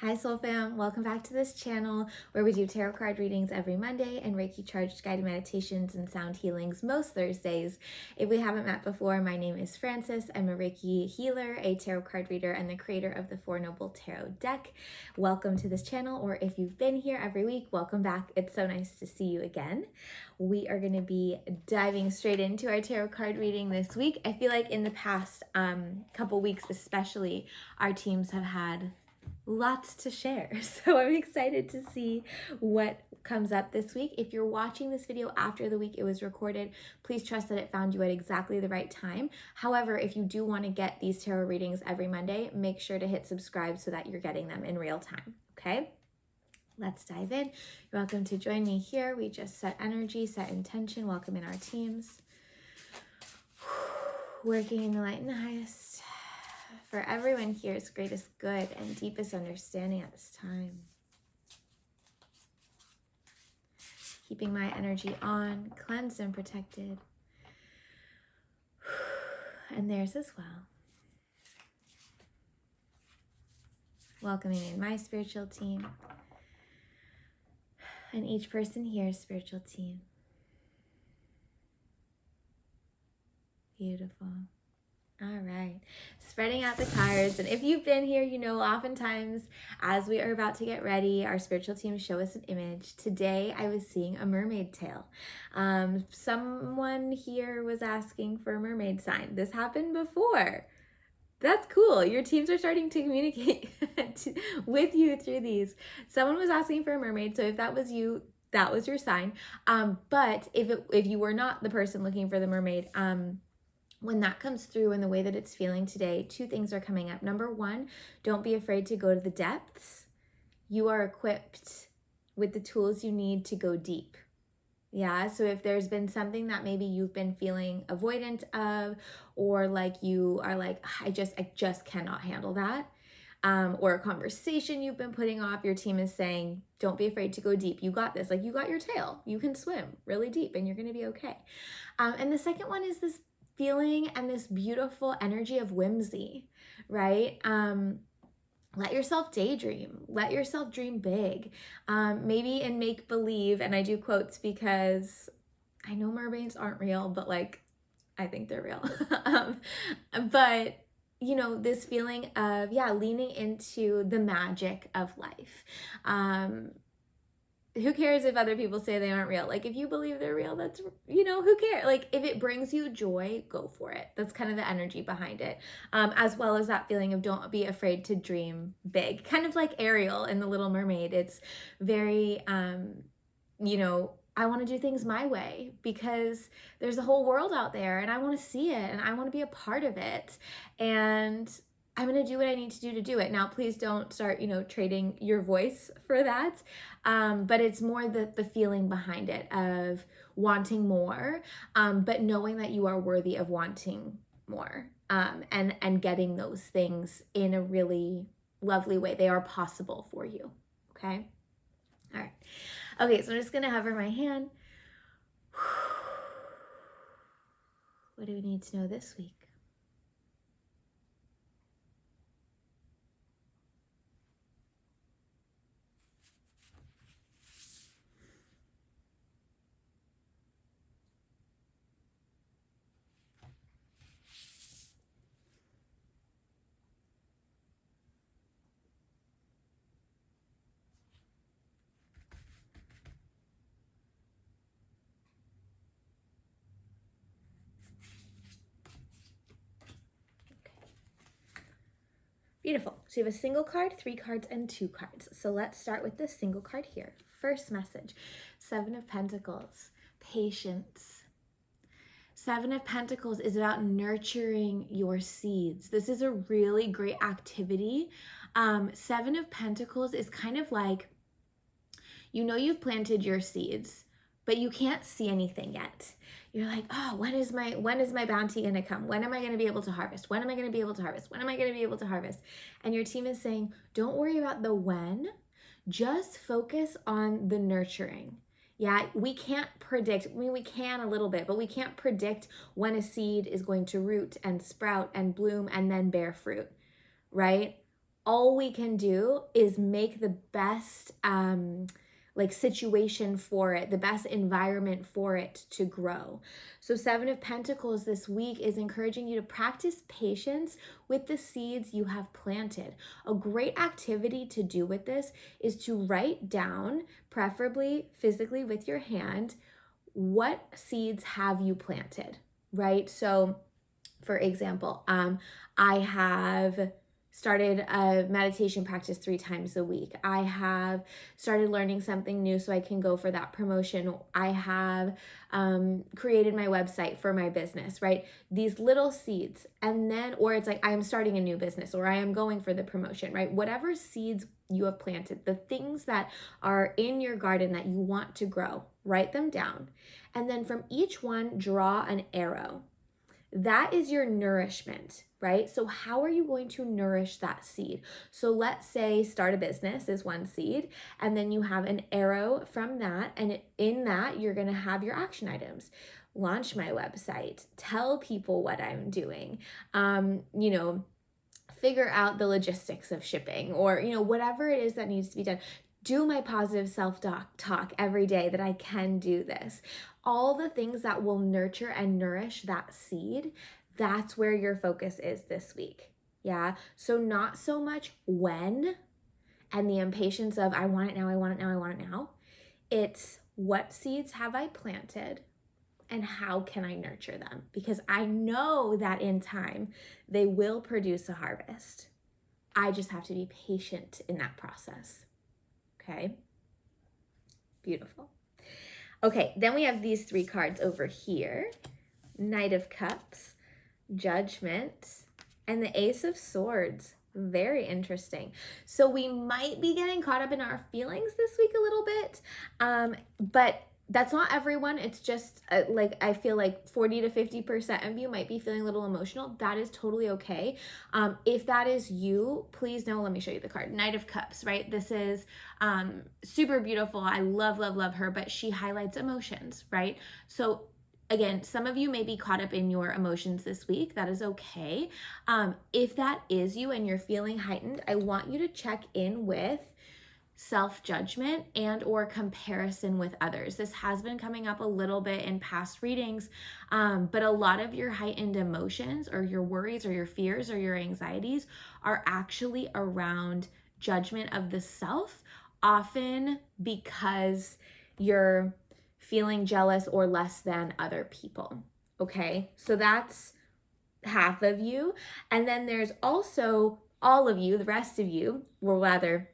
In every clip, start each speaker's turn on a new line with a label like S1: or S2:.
S1: Hi Soul Fam, welcome back to this channel where we do tarot card readings every Monday and Reiki charged guided meditations and sound healings most Thursdays. If we haven't met before, my name is Frances. I'm a Reiki healer, a tarot card reader, and the creator of the Four Noble Tarot deck. Welcome to this channel, or if you've been here every week, welcome back. It's so nice to see you again. We are going to be diving straight into our tarot card reading this week. I feel like in the past couple weeks especially, our teams have had lots to share. So I'm excited to see what comes up this week. If you're watching this video after the week it was recorded, please trust that it found you at exactly the right time. However, if you do want to get these tarot readings every Monday, make sure to hit subscribe so that you're getting them in real time, okay? Let's dive in. You're welcome to join me here. We just set energy, set intention, welcome in our teams. Working in the light and the highest for everyone here's greatest good and deepest understanding at this time. Keeping my energy on, cleansed and protected. And theirs as well. Welcoming in my spiritual team. And each person here's spiritual team. Beautiful. All right, spreading out the cards. And if you've been here, you know oftentimes as we are about to get ready, our spiritual teams show us an image. Today I was seeing a mermaid tail. Someone here was asking for a mermaid sign. This happened before. That's cool. Your teams are starting to communicate with you through these. Someone was asking for a mermaid, so if that was you, that was your sign. But if you were not the person looking for the mermaid, when that comes through in the way that it's feeling today, two things are coming up. Number one, don't be afraid to go to the depths. You are equipped with the tools you need to go deep. Yeah, so if there's been something that maybe you've been feeling avoidant of, or like you are like, I just cannot handle that, or a conversation you've been putting off, your team is saying, don't be afraid to go deep. You got this. Like, you got your tail. You can swim really deep and you're going to be okay. And the second one is this feeling and this beautiful energy of whimsy, right? Let yourself daydream. Let yourself dream big. Maybe in make believe, and I do quotes because I know mermaids aren't real, but like, I think they're real. But you know, this feeling of, leaning into the magic of life. Who cares if other people say they aren't real? Like, if you believe they're real, that's, who cares? Like, if it brings you joy, go for it. That's kind of the energy behind it. As well as that feeling of don't be afraid to dream big. Kind of like Ariel in The Little Mermaid. It's very, I want to do things my way because there's a whole world out there and I want to see it and I want to be a part of it. And I'm going to do what I need to do it. Now, please don't start, trading your voice for that. But it's more the feeling behind it of wanting more, but knowing that you are worthy of wanting more, and getting those things in a really lovely way. They are possible for you. Okay. All right. Okay. So I'm just going to hover my hand. What do we need to know this week? Beautiful. So you have a single card, 3 cards, and 2 cards. So let's start with the single card here. First message, 7 of Pentacles, patience. 7 of Pentacles is about nurturing your seeds. This is a really great activity. 7 of Pentacles is kind of like, you've planted your seeds, but you can't see anything yet. You're like, oh, when is my bounty going to come? When am I going to be able to harvest? When am I going to be able to harvest? When am I going to be able to harvest? And your team is saying, don't worry about the when, just focus on the nurturing. Yeah, we can't predict. I mean, we can a little bit, but we can't predict when a seed is going to root and sprout and bloom and then bear fruit, right? all we can do is make the best situation for it, the best environment for it to grow. So 7 of Pentacles this week is encouraging you to practice patience with the seeds you have planted. A great activity to do with this is to write down, preferably physically with your hand, what seeds have you planted, right? So for example, I have started a meditation practice 3 times a week. I have started learning something new so I can go for that promotion. I have created my website for my business, right? These little seeds. And then, or it's like I am starting a new business, or I am going for the promotion, right? Whatever seeds you have planted, the things that are in your garden that you want to grow, write them down. And then from each one, draw an arrow. That is your nourishment, right? So how are you going to nourish that seed? So let's say start a business is one seed, and then you have an arrow from that, and in that you're going to have your action items. Launch my website, tell people what I'm doing, figure out the logistics of shipping, or whatever it is that needs to be done. Do my positive self-talk every day that I can do this. All the things that will nurture and nourish that seed, that's where your focus is this week. Yeah. So not so much when and the impatience of I want it now, I want it now, I want it now. It's what seeds have I planted and how can I nurture them? Because I know that in time they will produce a harvest. I just have to be patient in that process. Okay, beautiful. Okay, then we have these 3 cards over here. Knight of Cups, Judgment, and the Ace of Swords. Very interesting. So we might be getting caught up in our feelings this week a little bit, but that's not everyone. It's just I feel like 40 to 50% of you might be feeling a little emotional. That is totally okay. If that is you, please know, let me show you the card. Knight of Cups, right? This is super beautiful. I love, love, love her, but she highlights emotions, right? So again, some of you may be caught up in your emotions this week. That is okay. If that is you and you're feeling heightened, I want you to check in with self-judgment and or comparison with others. This has been coming up a little bit in past readings, but a lot of your heightened emotions or your worries or your fears or your anxieties are actually around judgment of the self, often because you're feeling jealous or less than other people. Okay, so that's half of you. And then there's also all of you, the rest of you, or rather,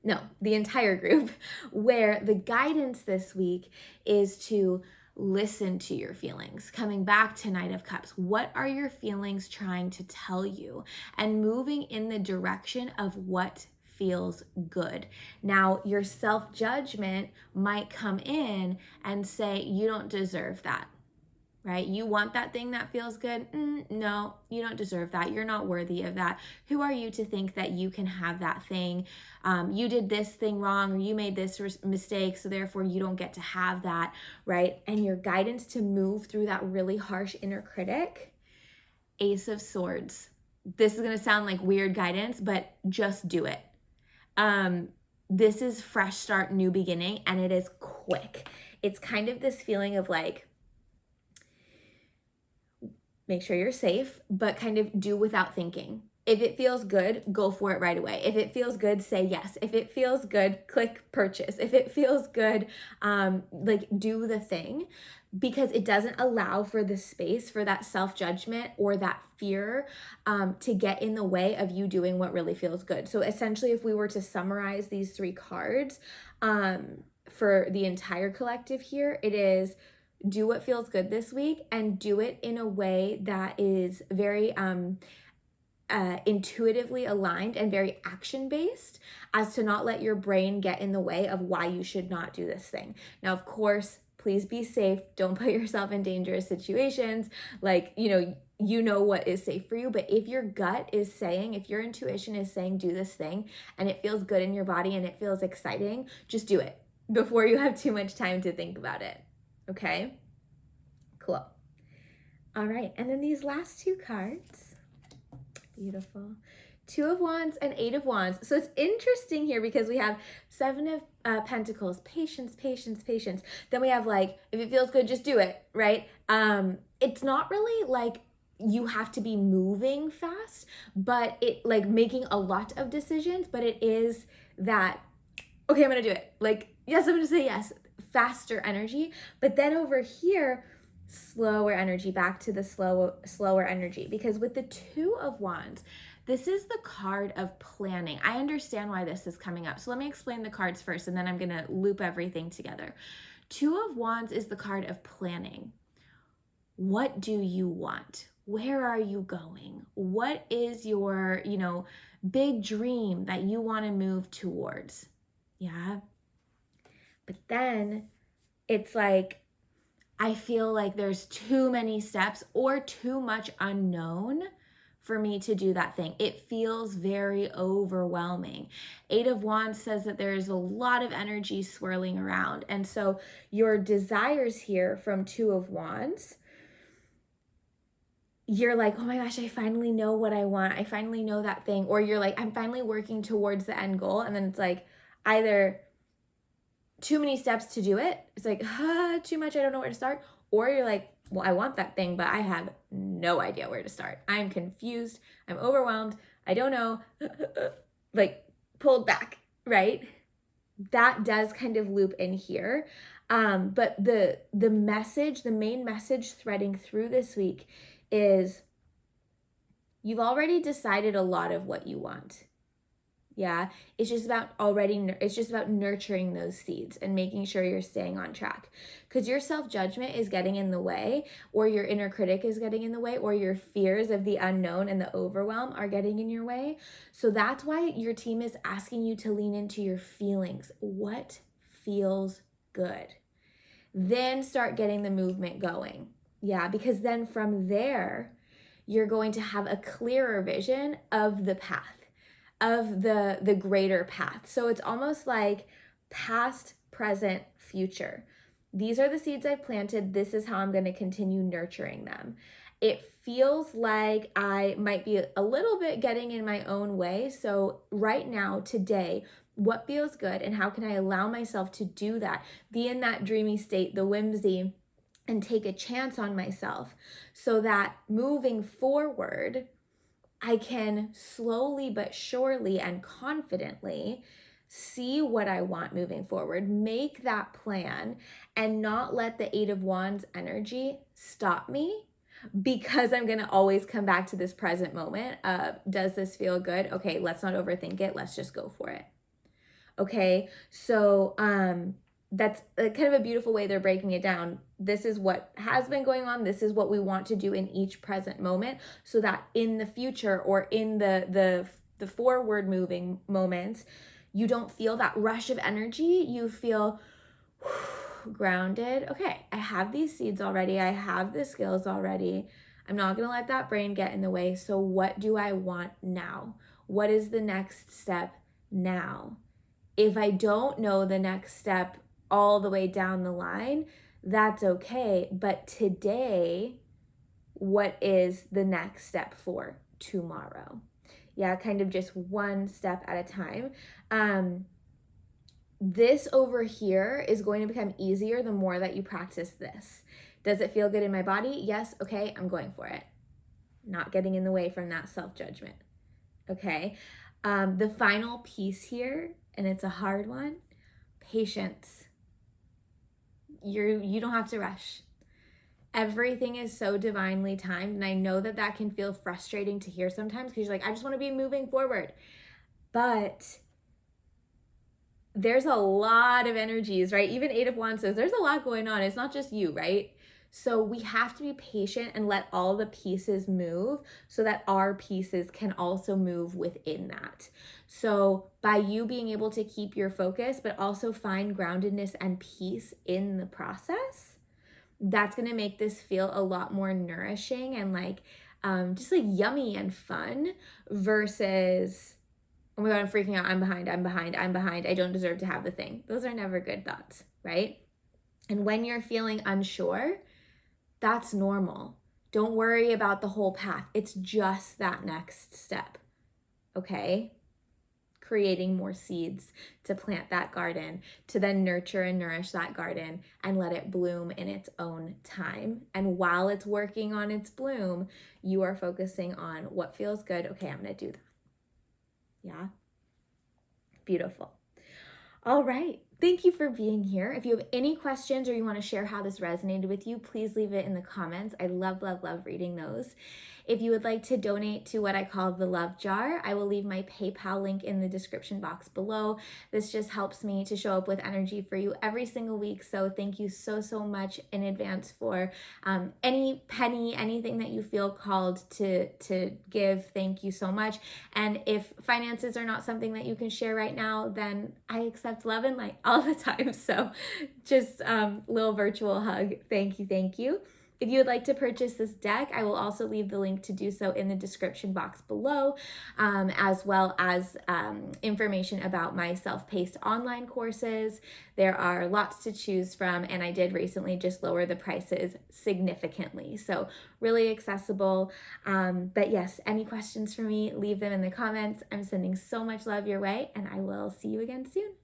S1: no, the entire group, where the guidance this week is to listen to your feelings. Coming back to Knight of Cups, what are your feelings trying to tell you? And moving in the direction of what feels good. Now, your self-judgment might come in and say, you don't deserve that. Right? You want that thing that feels good? No, you don't deserve that. You're not worthy of that. Who are you to think that you can have that thing? You did this thing wrong, or you made this mistake, so therefore you don't get to have that, right? And your guidance to move through that really harsh inner critic, Ace of Swords. This is going to sound like weird guidance, but just do it. This is fresh start, new beginning, and it is quick. It's kind of this feeling of like, make sure you're safe, but kind of do without thinking. If it feels good, go for it right away. If it feels good, say yes. If it feels good, click purchase. If it feels good, do the thing, because it doesn't allow for the space for that self-judgment or that fear to get in the way of you doing what really feels good. So essentially, if we were to summarize these 3 cards for the entire collective here, it is do what feels good this week and do it in a way that is very intuitively aligned and very action-based, as to not let your brain get in the way of why you should not do this thing. Now, of course, please be safe. Don't put yourself in dangerous situations. You know what is safe for you. But if your gut is saying, if your intuition is saying, do this thing, and it feels good in your body and it feels exciting, just do it before you have too much time to think about it. Okay, cool. All right, and then these last 2 cards, beautiful. Two of Wands and Eight of Wands. So it's interesting here because we have Seven of Pentacles, patience, patience, patience. Then we have like, if it feels good, just do it, right? It's not really like you have to be moving fast, but it like making a lot of decisions, but it is that, okay, I'm gonna do it. Like, yes, I'm gonna say yes, faster energy. But then over here, slower energy, back to the slower energy. Because with the Two of Wands, this is the card of planning. I understand why this is coming up. So let me explain the cards first, and then I'm gonna loop everything together. Two of Wands is the card of planning. What do you want? Where are you going? What is your, big dream that you want to move towards? Yeah. But then it's like, I feel like there's too many steps or too much unknown for me to do that thing. It feels very overwhelming. Eight of Wands says that there's a lot of energy swirling around. And so your desires here from Two of Wands, you're like, oh my gosh, I finally know what I want. I finally know that thing. Or you're like, I'm finally working towards the end goal. And then it's like either too many steps to do it. It's like, too much. I don't know where to start. Or you're like, well, I want that thing, but I have no idea where to start. I'm confused. I'm overwhelmed. I don't know. Like pulled back, right? That does kind of loop in here. But the message, the main message threading through this week is you've already decided a lot of what you want. Yeah, it's just about nurturing those seeds and making sure you're staying on track, because your self-judgment is getting in the way, or your inner critic is getting in the way, or your fears of the unknown and the overwhelm are getting in your way. So that's why your team is asking you to lean into your feelings. What feels good? Then start getting the movement going. Yeah, because then from there, you're going to have a clearer vision of the path, of the greater path. So it's almost like past, present, future. These are the seeds I've planted. This is how I'm going to continue nurturing them. It feels like I might be a little bit getting in my own way. So right now, today, what feels good and how can I allow myself to do that? Be in that dreamy state, the whimsy, and take a chance on myself so that moving forward, I can slowly but surely and confidently see what I want moving forward, make that plan, and not let the Eight of Wands energy stop me, because I'm going to always come back to this present moment of, does this feel good? Okay, let's not overthink it. Let's just go for it. Okay, so that's kind of a beautiful way they're breaking it down. This is what has been going on. This is what we want to do in each present moment, so that in the future or in the forward moving moments, you don't feel that rush of energy. You feel grounded. Okay, I have these seeds already. I have the skills already. I'm not going to let that brain get in the way. So what do I want now? What is the next step now? If I don't know the next step all the way down the line, that's okay. But today, what is the next step for tomorrow? Yeah, kind of just one step at a time. This over here is going to become easier the more that you practice this. Does it feel good in my body? Yes. Okay, I'm going for it. Not getting in the way from that self-judgment. Okay. The final piece here, and it's a hard one, patience. You don't have to rush. Everything is so divinely timed, and I know that that can feel frustrating to hear sometimes, because you're like, I just want to be moving forward. But there's a lot of energies, right? Even Eight of Wands says there's a lot going on. It's not just you, right? So we have to be patient and let all the pieces move so that our pieces can also move within that. So by you being able to keep your focus, but also find groundedness and peace in the process, that's going to make this feel a lot more nourishing and like just like yummy and fun, versus, oh my God, I'm freaking out. I'm behind. I don't deserve to have the thing. Those are never good thoughts, right? And when you're feeling unsure, that's normal. Don't worry about the whole path. It's just that next step. okay? Creating more seeds to plant that garden, to then nurture and nourish that garden and let it bloom in its own time. And while it's working on its bloom, you are focusing on what feels good. Okay, I'm going to do that. Yeah. Beautiful. All right. Thank you for being here. If you have any questions or you want to share how this resonated with you, please leave it in the comments. I love, love, love reading those. If you would like to donate to what I call the love jar, I will leave my PayPal link in the description box below. This just helps me to show up with energy for you every single week. So thank you so, so much in advance for any penny, anything that you feel called to give. Thank you so much. And if finances are not something that you can share right now, then I accept love and light all the time. So just little virtual hug. Thank you. Thank you. If you would like to purchase this deck, I will also leave the link to do so in the description box below, as well as information about my self-paced online courses. There are lots to choose from, and I did recently just lower the prices significantly. So really accessible. But yes, any questions for me, leave them in the comments. I'm sending so much love your way, and I will see you again soon.